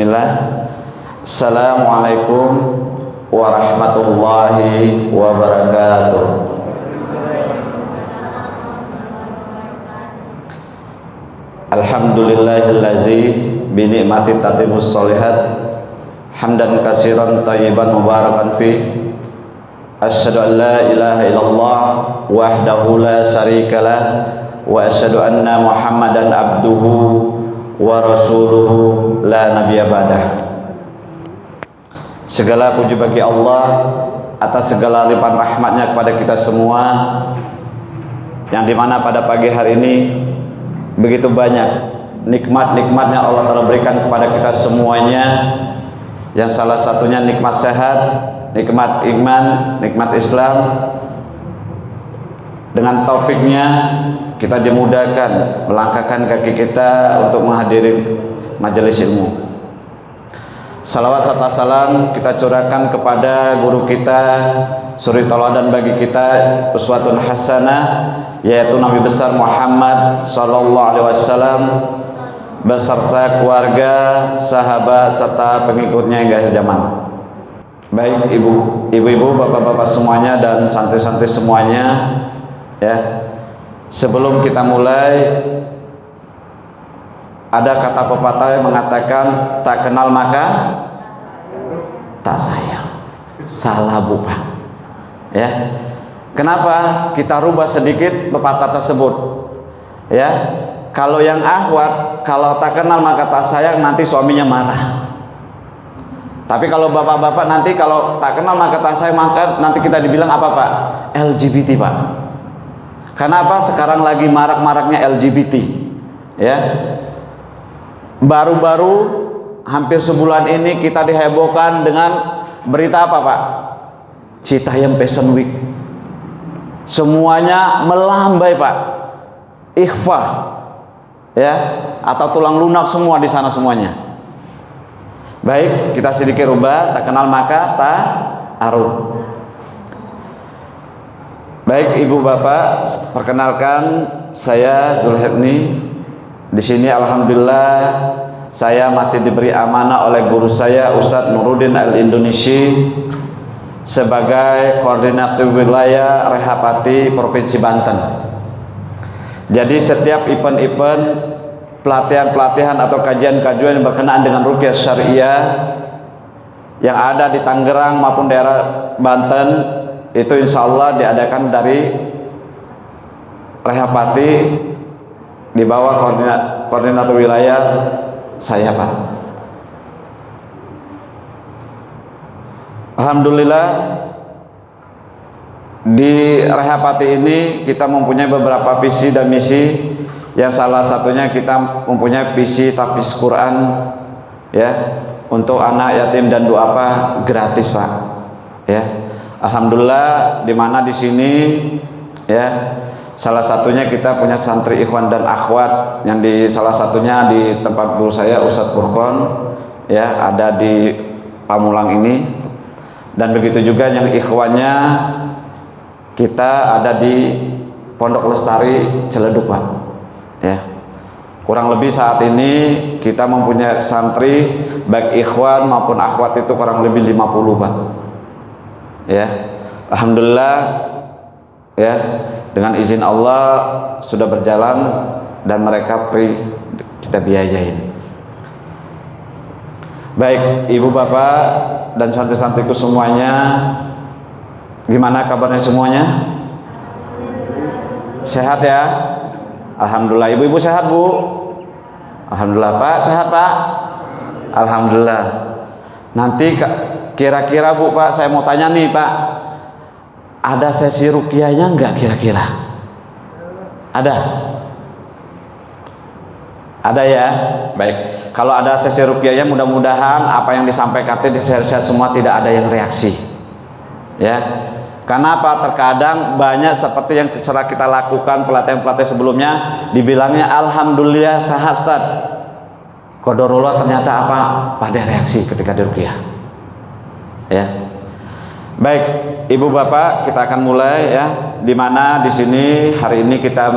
Bismillah. Assalamualaikum warahmatullahi wabarakatuh. Alhamdulillahillazi bi ni'mati tatimmus sholihat hamdan katsiran thayyiban mubarakan fi. Asyhadu an la ilaha illallah wahdahu la syarikalah wa asyhadu anna Muhammadan abduhu wa rasuluhu la nabiyya ba'dah. Segala puji bagi Allah atas segala limpahan rahmatnya kepada kita semua, yang dimana pada pagi hari ini begitu banyak nikmat-nikmatnya Allah telah berikan kepada kita semuanya, yang salah satunya nikmat sehat, nikmat iman, nikmat Islam. Dengan topiknya kita dimudahkan melangkahkan kaki kita untuk menghadiri majelis ilmu. Salawat serta salam kita curahkan kepada guru kita, suri tauladan bagi kita, uswatun hasanah, yaitu Nabi besar Muhammad sallallahu alaihi wasallam beserta keluarga, sahabat serta pengikutnya hingga akhir zaman. Baik ibu-ibu, bapak-bapak semuanya dan santri-santri semuanya, ya. Sebelum kita mulai, ada kata pepatah yang mengatakan tak kenal maka tak sayang. Salah bu Pak, ya. Kenapa kita rubah sedikit pepatah tersebut, ya? Kalau yang akhwat, kalau tak kenal maka tak sayang, nanti suaminya marah. Tapi kalau bapak-bapak nanti kalau tak kenal maka tak sayang, maka nanti kita dibilang apa Pak? LGBT Pak. Kenapa? Sekarang lagi marak-maraknya LGBT, ya. Baru-baru hampir sebulan ini kita dihebohkan dengan berita apa Pak? Citayam Fashion Week. Semuanya melambai Pak, ikhfa, ya, atau tulang lunak semua di sana semuanya. Baik, kita sedikit rubah, tak kenal maka tak aruf. Baik ibu bapak, perkenalkan saya Zulhibni. Di sini alhamdulillah saya masih diberi amanah oleh guru saya Ustadz Nuruddin Al-Indonesia sebagai koordinator wilayah Rehapati Provinsi Banten. Jadi setiap event-event pelatihan-pelatihan atau kajian-kajian yang berkenaan dengan ruqyah syariah yang ada di Tangerang maupun daerah Banten, itu insya Allah diadakan dari Rehapati di bawah koordinator wilayah saya Pak. Alhamdulillah di Rehapati ini kita mempunyai beberapa visi dan misi, yang salah satunya kita mempunyai visi tahfiz Quran, ya, untuk anak yatim dan duafa gratis Pak, ya. Alhamdulillah di mana di sini, ya, salah satunya kita punya santri ikhwan dan akhwat yang di salah satunya di tempat guru saya Ustadz Furqon, ya, ada di Pamulang ini, dan begitu juga yang ikhwannya kita ada di Pondok Lestari Ciledug Pak, ya. Kurang lebih saat ini kita mempunyai santri baik ikhwan maupun akhwat itu kurang lebih 50 Pak, ya. Alhamdulillah, ya, dengan izin Allah sudah berjalan dan mereka free, kita biayain. Baik ibu bapak dan santri-santriku semuanya, gimana kabarnya semuanya? Sehat ya? Alhamdulillah. Ibu-ibu sehat Bu? Alhamdulillah. Pak sehat Pak? Alhamdulillah. Nanti kira-kira Bu Pak, saya mau tanya nih Pak, ada sesi ruqyahnya enggak kira-kira? Ada? Ada ya? Baik. Kalau ada sesi ruqyahnya, mudah-mudahan apa yang disampaikan di share-share semua tidak ada yang reaksi, ya. Karena apa? Terkadang banyak seperti yang setelah kita lakukan pelatihan-pelatihan sebelumnya, dibilangnya alhamdulillah sehat Ustaz. Qadarullah ternyata apa? Pada reaksi ketika diruqyah, ya. Baik, ibu bapak, kita akan mulai, ya. Dimana di sini hari ini kita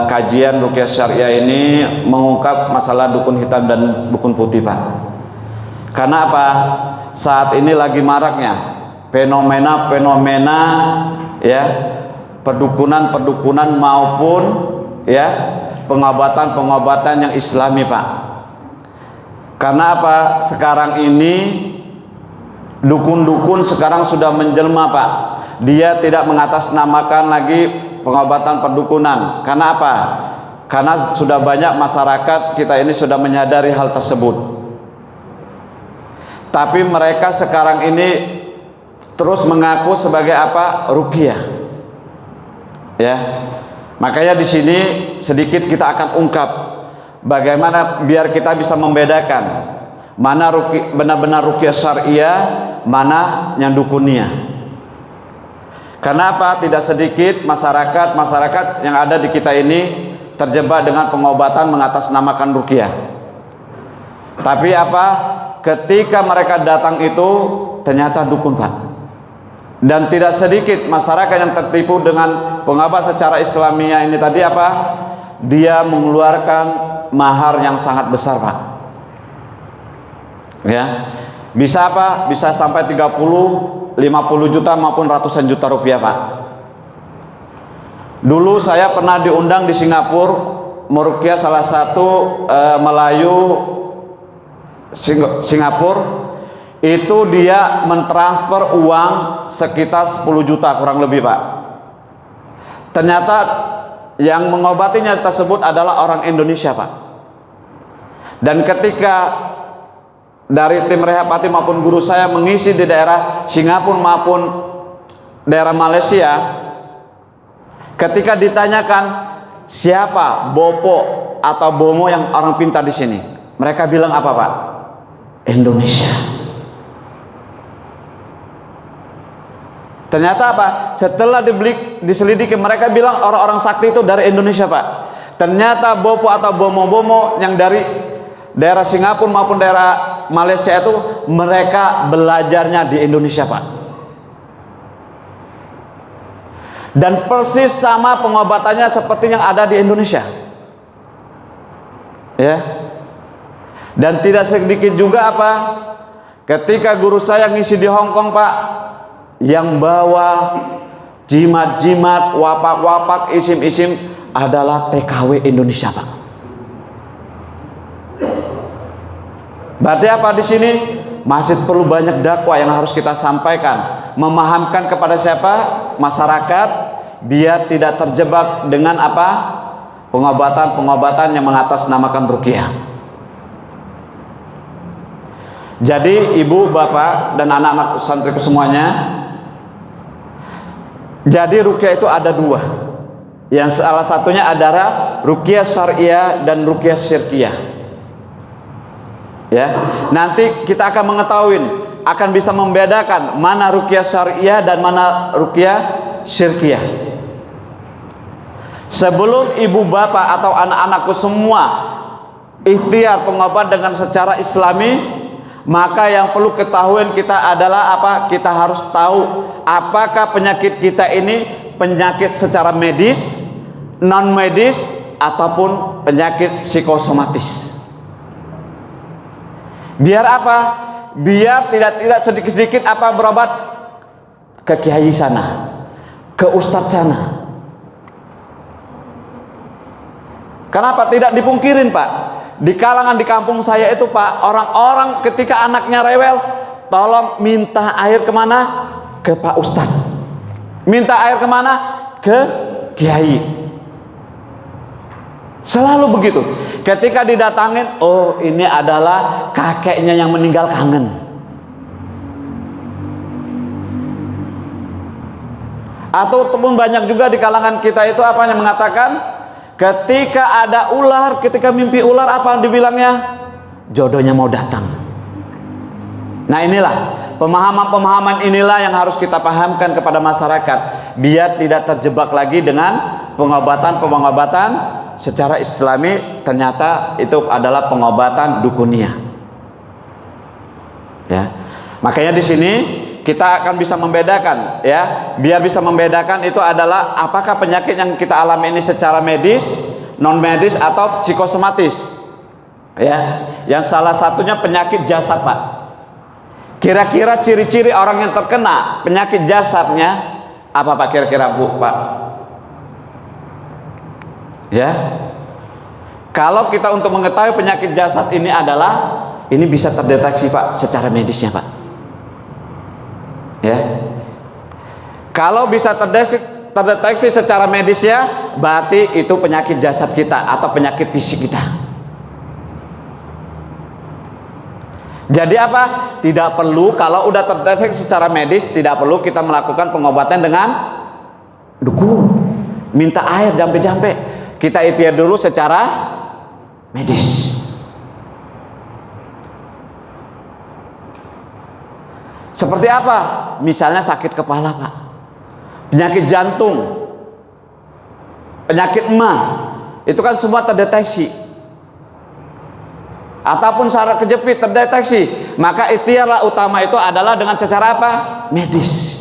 kajian ruqyah syariah ini mengungkap masalah dukun hitam dan dukun putih, Pak. Karena apa? Saat ini lagi maraknya fenomena-fenomena ya, perdukunan maupun ya pengobatan yang islami, Pak. Karena apa? Sekarang ini dukun-dukun sekarang sudah menjelma, Pak. Dia tidak mengatasnamakan lagi pengobatan perdukunan. Karena apa? Karena sudah banyak masyarakat kita ini sudah menyadari hal tersebut. Tapi mereka sekarang ini terus mengaku sebagai apa? Ruqyah. Ya. Makanya di sini sedikit kita akan ungkap bagaimana biar kita bisa membedakan mana benar-benar ruqyah syariah, mana yang dukunia. Karena apa? Tidak sedikit masyarakat yang ada di kita ini terjebak dengan pengobatan mengatasnamakan ruqyah. Tapi apa? Ketika mereka datang itu ternyata dukun, Pak. Dan tidak sedikit masyarakat yang tertipu dengan pengobat secara Islamiyah ini tadi apa? Dia mengeluarkan mahar yang sangat besar, Pak. Ya. Bisa apa? Bisa sampai 30, 50 juta maupun ratusan juta rupiah, Pak. Dulu saya pernah diundang di Singapura meruqyah salah satu Melayu Singapura. Itu dia mentransfer uang sekitar 10 juta kurang lebih, Pak. Ternyata yang mengobatinya tersebut adalah orang Indonesia, Pak. Dan ketika dari tim Rehapati maupun guru saya mengisi di daerah Singapura maupun daerah Malaysia, ketika ditanyakan siapa Bopo atau Bomo yang orang pintar di sini, mereka bilang apa, Pak? Indonesia. Ternyata apa? Setelah diselidiki, mereka bilang orang-orang sakti itu dari Indonesia, Pak. Ternyata Bopo atau Bomo-Bomo yang dari daerah Singapura maupun daerah Malaysia itu mereka belajarnya di Indonesia, Pak. Dan persis sama pengobatannya seperti yang ada di Indonesia. Ya. Dan tidak sedikit juga apa? Ketika guru saya ngisi di Hong Kong, Pak, yang bawa jimat-jimat, wapak-wapak, isim-isim adalah TKW Indonesia, Pak. Berarti apa di sini? Masih perlu banyak dakwah yang harus kita sampaikan, memahamkan kepada siapa? Masyarakat, biar tidak terjebak dengan apa? Pengobatan-pengobatan yang mengatasnamakan ruqyah. Jadi ibu, bapak, dan anak-anak santriku semuanya, jadi ruqyah itu ada dua. Yang salah satunya adalah ruqyah syariah dan ruqyah syirkiyah. Ya, nanti kita akan mengetahui, akan bisa membedakan mana ruqyah syariah dan mana ruqyah syirkiyah. Sebelum ibu bapak atau anak-anakku semua ikhtiar pengobat dengan secara islami, maka yang perlu ketahuan kita adalah apa? Kita harus tahu apakah penyakit kita ini penyakit secara medis, non medis, ataupun penyakit psikosomatis. Biar apa? Biar tidak sedikit-sedikit apa berobat ke kiai sana, ke ustadz sana. Kenapa? Tidak dipungkirin, Pak. Di kalangan di kampung saya itu, Pak, orang-orang ketika anaknya rewel, tolong minta air kemana? Ke Pak Ustadz. Minta air kemana? Ke kiai. Selalu begitu. Ketika didatangin, oh ini adalah kakeknya yang meninggal, kangen. Atau pun banyak juga di kalangan kita itu apa yang mengatakan, ketika ada ular, ketika mimpi ular apa dibilangnya? Jodohnya mau datang. Nah inilah pemahaman-pemahaman inilah yang harus kita pahamkan kepada masyarakat, biar tidak terjebak lagi dengan pengobatan-pengobatan secara islami, ternyata itu adalah pengobatan dukunia. Ya. Makanya di sini kita akan bisa membedakan ya. Biar bisa membedakan itu adalah apakah penyakit yang kita alami ini secara medis, non medis atau psikosomatis. Ya, yang salah satunya penyakit jasad, Pak. Kira-kira ciri-ciri orang yang terkena penyakit jasadnya apa, Pak, kira-kira, Bu, Pak? Ya. Kalau kita untuk mengetahui penyakit jasad ini adalah ini bisa terdeteksi, Pak, secara medisnya, Pak. Ya. Kalau bisa terdeteksi secara medisnya, berarti itu penyakit jasad kita atau penyakit fisik kita. Jadi apa? Tidak perlu, kalau udah terdeteksi secara medis, tidak perlu kita melakukan pengobatan dengan dukun, minta air jampe-jampe. Kita ikhtiar dulu secara medis. Seperti apa? Misalnya sakit kepala, Pak, penyakit jantung, penyakit emah, itu kan semua terdeteksi. Ataupun saraf kejepit terdeteksi, maka ikhtiarlah utama itu adalah dengan cara apa? Medis.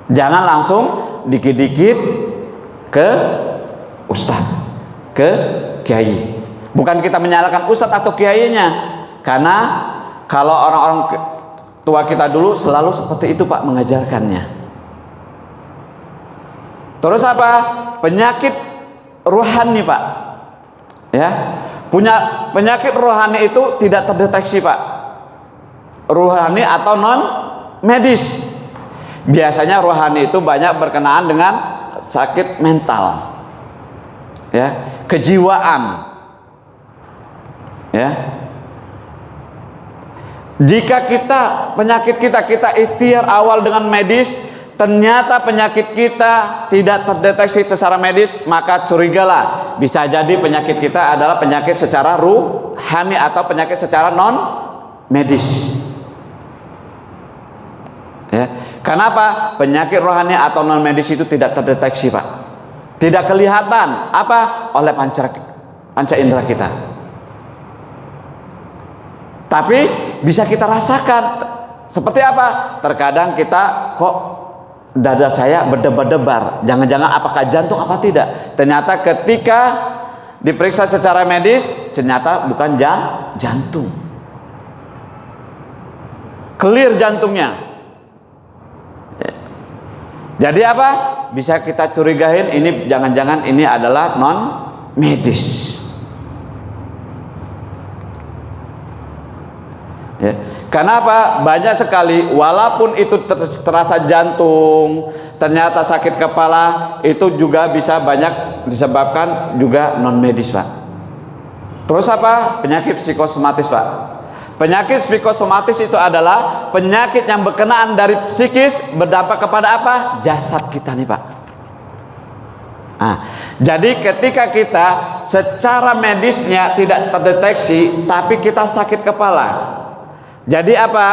Jangan langsung dikit-dikit ke ustadz, ke kiai. Bukan kita menyalahkan ustadz atau kiainya, karena kalau orang-orang tua kita dulu selalu seperti itu, Pak, mengajarkannya. Terus apa? Penyakit rohani, Pak, ya, punya penyakit rohani itu tidak terdeteksi, Pak, rohani atau non medis. Biasanya rohani itu banyak berkenaan dengan sakit mental, ya, kejiwaan, ya. Jika penyakit kita ikhtiar awal dengan medis, ternyata penyakit kita tidak terdeteksi secara medis, maka curigalah, bisa jadi penyakit kita adalah penyakit secara ruhani atau penyakit secara non medis. Ya. Kenapa? Penyakit rohani atau non medis itu tidak terdeteksi, Pak. Tidak kelihatan apa? Oleh panca indera kita. Tapi bisa kita rasakan. Seperti apa? Terkadang kita kok dada saya berdebar-debar, jangan-jangan apakah jantung apa tidak. Ternyata ketika diperiksa secara medis, ternyata bukan jantung, clear jantungnya. Jadi apa? Bisa kita curigain ini jangan-jangan ini adalah non medis. Ya. Kenapa? Banyak sekali, walaupun itu terasa jantung, ternyata sakit kepala, itu juga bisa banyak disebabkan juga non medis, Pak. Terus apa? Penyakit psikosomatis, Pak. Penyakit psikosomatis itu adalah penyakit yang berkenaan dari psikis berdampak kepada apa? Jasad kita nih, Pak. Nah, jadi ketika kita secara medisnya tidak terdeteksi, tapi kita sakit kepala. Jadi apa?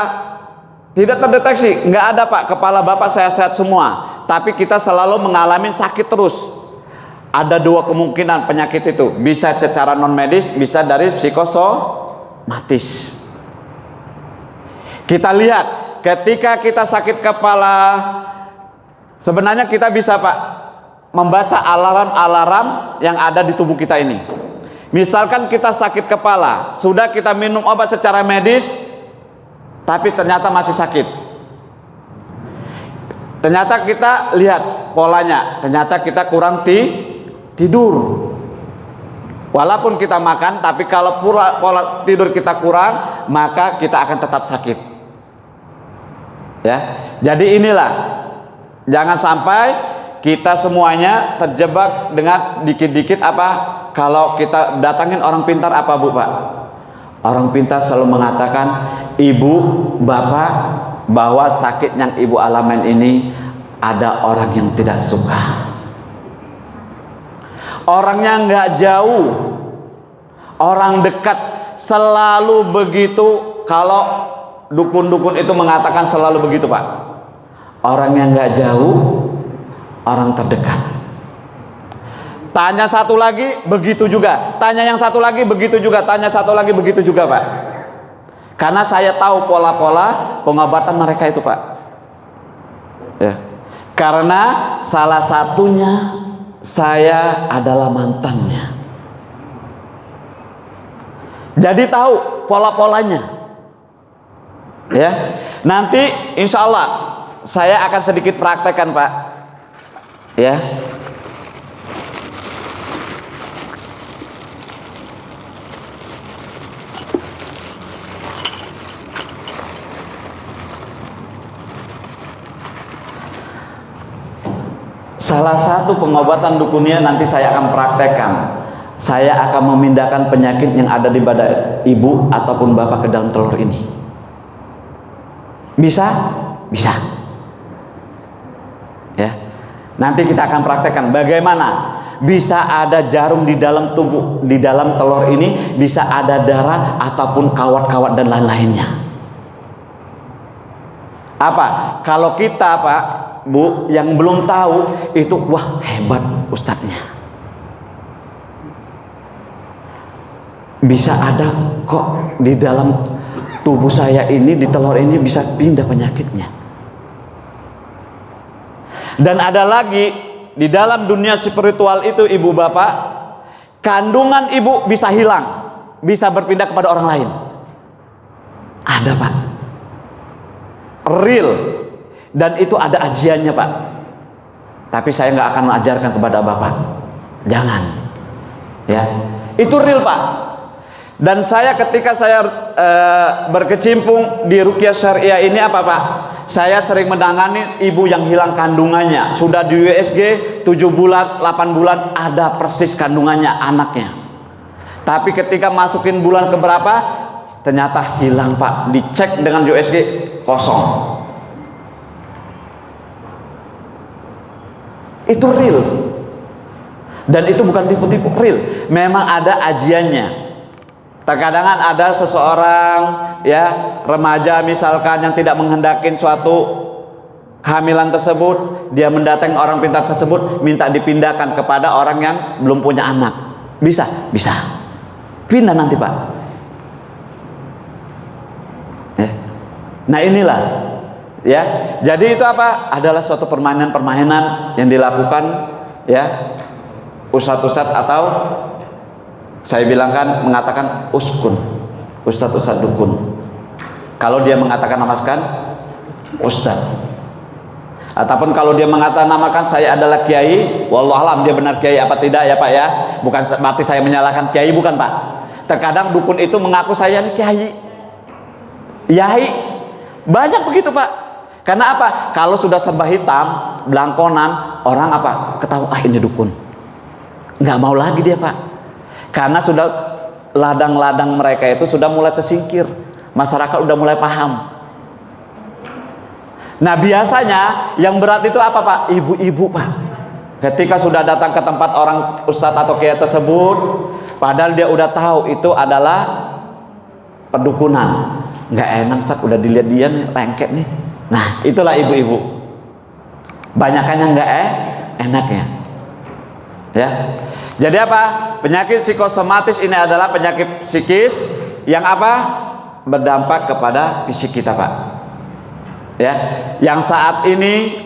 Tidak terdeteksi, nggak ada, Pak, kepala Bapak sehat-sehat semua, tapi kita selalu mengalami sakit terus. Ada dua kemungkinan penyakit itu, bisa secara non medis, bisa dari psikosomatis. Kita lihat, ketika kita sakit kepala, sebenarnya kita bisa, Pak, membaca alarm-alarm yang ada di tubuh kita ini. Misalkan kita sakit kepala, sudah kita minum obat secara medis, tapi ternyata masih sakit. Ternyata kita lihat polanya, ternyata kita kurang tidur. Walaupun kita makan, tapi kalau pola tidur kita kurang, maka kita akan tetap sakit. Ya, jadi inilah, jangan sampai kita semuanya terjebak dengan dikit-dikit apa. Kalau kita datangin orang pintar apa, Bu, Pak? Orang pintar selalu mengatakan, ibu, bapak, bahwa sakit yang ibu alamin ini ada orang yang tidak suka. Orangnya nggak jauh, orang dekat, selalu begitu. Kalau dukun-dukun itu mengatakan selalu begitu, Pak. Orang yang nggak jauh, orang terdekat. Tanya satu lagi, begitu juga. Tanya yang satu lagi, begitu juga. Tanya satu lagi, begitu juga, Pak. Karena saya tahu pola-pola pengobatan mereka itu, Pak. Ya. Karena salah satunya saya adalah mantannya. Jadi tahu pola-polanya. Ya. Nanti insya Allah saya akan sedikit praktekkan, Pak. Ya. Salah satu pengobatan dukunnya nanti saya akan praktekkan. Saya akan memindahkan penyakit yang ada di badan ibu ataupun bapak ke dalam telur ini. Bisa? Bisa. Ya. Nanti kita akan praktekkan bagaimana bisa ada jarum di dalam tubuh, di dalam telur ini, bisa ada darah ataupun kawat-kawat dan lain-lainnya. Apa? Kalau kita, Pak, Bu, yang belum tahu itu, wah hebat ustadznya. Bisa ada kok di dalam tubuh saya ini, di telur ini bisa pindah penyakitnya. Dan ada lagi di dalam dunia spiritual itu, ibu bapak, kandungan ibu bisa hilang, bisa berpindah kepada orang lain. Ada, Pak. Real. Dan itu ada ajiannya, Pak. Tapi saya nggak akan mengajarkan kepada bapak. Jangan. Ya. Itu real, Pak. Dan saya ketika saya berkecimpung di Ruqyah Syariah ini apa, Pak? Saya sering menangani ibu yang hilang kandungannya. Sudah di USG 7 bulan, 8 bulan ada persis kandungannya anaknya. Tapi ketika masukin bulan keberapa, ternyata hilang, Pak. Dicek dengan USG kosong. Itu real. Dan itu bukan tipu-tipu, real. Memang ada ajiannya. Terkadang ada seseorang, ya, remaja misalkan yang tidak menghendakin suatu kehamilan tersebut, dia mendatangi orang pintar tersebut, minta dipindahkan kepada orang yang belum punya anak. Bisa? Bisa. Pindah nanti, Pak. Ya. Nah inilah, ya. Jadi itu apa? Adalah suatu permainan-permainan yang dilakukan, ya, ustadz-ustadz atau saya bilangkan mengatakan uskun, ustadz-ustadz dukun. Kalau dia mengatakan namakan ustadz, ataupun kalau dia mengatakan namakan saya adalah kiai, wallahualam dia benar kiai apa tidak ya, Pak, ya. Bukan berarti saya menyalahkan kiai, bukan, Pak. Terkadang dukun itu mengaku saya ini kiai, yai, banyak begitu, Pak. Karena apa? Kalau sudah serba hitam, belangkonan, orang apa? Ketahui, ah ini dukun. Nggak mau lagi dia, Pak. Karena sudah ladang-ladang mereka itu sudah mulai tersingkir. Masyarakat udah mulai paham. Nah biasanya yang berat itu apa, Pak? Ibu-ibu, Pak. Ketika sudah datang ke tempat orang ustadz atau kiai tersebut, padahal dia udah tahu itu adalah perdukunan. Nggak enak, Ustaz, udah dilihat dia nih, lengket nih. Nah itulah ibu-ibu. Banyakannya nggak enaknya. Ya. Jadi apa? Penyakit psikosomatis ini adalah penyakit psikis yang apa? Berdampak kepada fisik kita, Pak. Ya, yang saat ini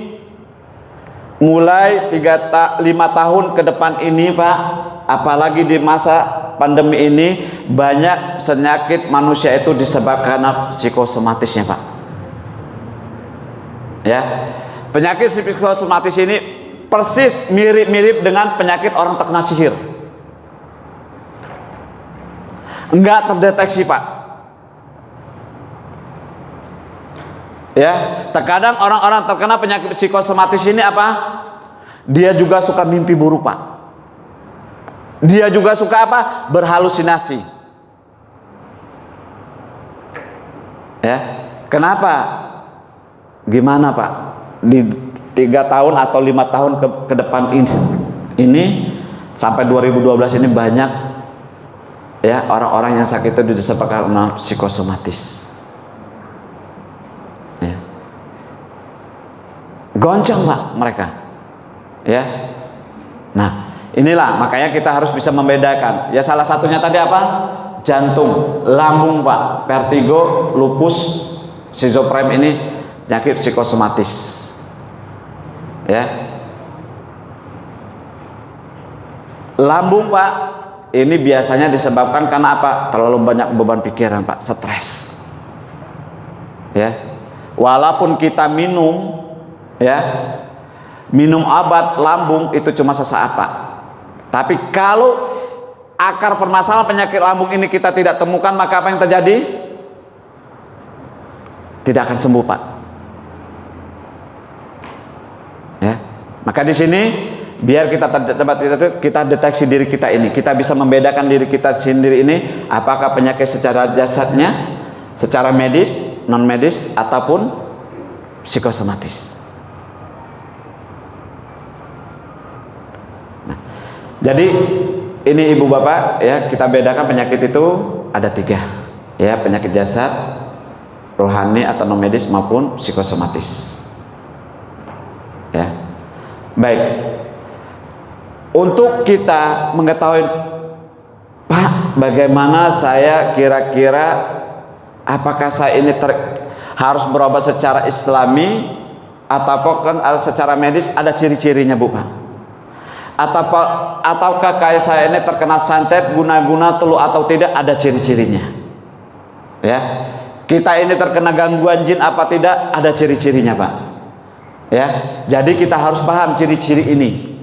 mulai 5 tahun ke depan ini, Pak, apalagi di masa pandemi ini, banyak penyakit manusia itu disebabkan karena psikosomatisnya, Pak. Ya. Penyakit psikosomatis ini persis mirip-mirip dengan penyakit orang terkena sihir. Enggak terdeteksi, Pak. Ya, terkadang orang-orang terkena penyakit psikosomatis ini apa? Dia juga suka mimpi buruk, Pak. Dia juga suka apa? Berhalusinasi. Ya, kenapa? Gimana, Pak? Di 3 tahun atau 5 tahun ke depan ini sampai 2012 ini banyak, ya, orang-orang yang sakit itu disebabkan karena psikosomatis. Ya. Goncang, Pak, mereka. Ya. Nah, inilah makanya kita harus bisa membedakan. Ya salah satunya tadi apa? jantung, lambung Pak, vertigo, lupus, schizofren ini penyakit psikosomatis. Ya. Lambung Pak, ini biasanya disebabkan karena apa? Terlalu banyak beban pikiran Pak, stres. Ya. Walaupun kita minum, ya, minum obat lambung itu cuma sesaat Pak. Tapi kalau akar permasalahan penyakit lambung ini kita tidak temukan, maka apa yang terjadi? Tidak akan sembuh Pak. Ya. Maka di sini biar kita deteksi diri kita ini, kita bisa membedakan diri kita sendiri ini, apakah penyakit secara jasadnya, secara medis, non medis, ataupun psikosomatis. Nah, jadi ini ibu bapak ya, kita bedakan penyakit itu ada 3 ya, penyakit jasad, rohani atau non medis maupun psikosomatis. Ya, baik. Untuk kita mengetahui Pak, bagaimana saya kira-kira apakah saya ini harus berobat secara islami ataupun secara medis, ada ciri-cirinya Bu Pak? Ataukah kayak saya ini terkena santet, guna-guna, telu atau tidak, ada ciri-cirinya? Ya, kita ini terkena gangguan jin apa tidak, ada ciri-cirinya Pak? Ya, jadi kita harus paham ciri-ciri ini.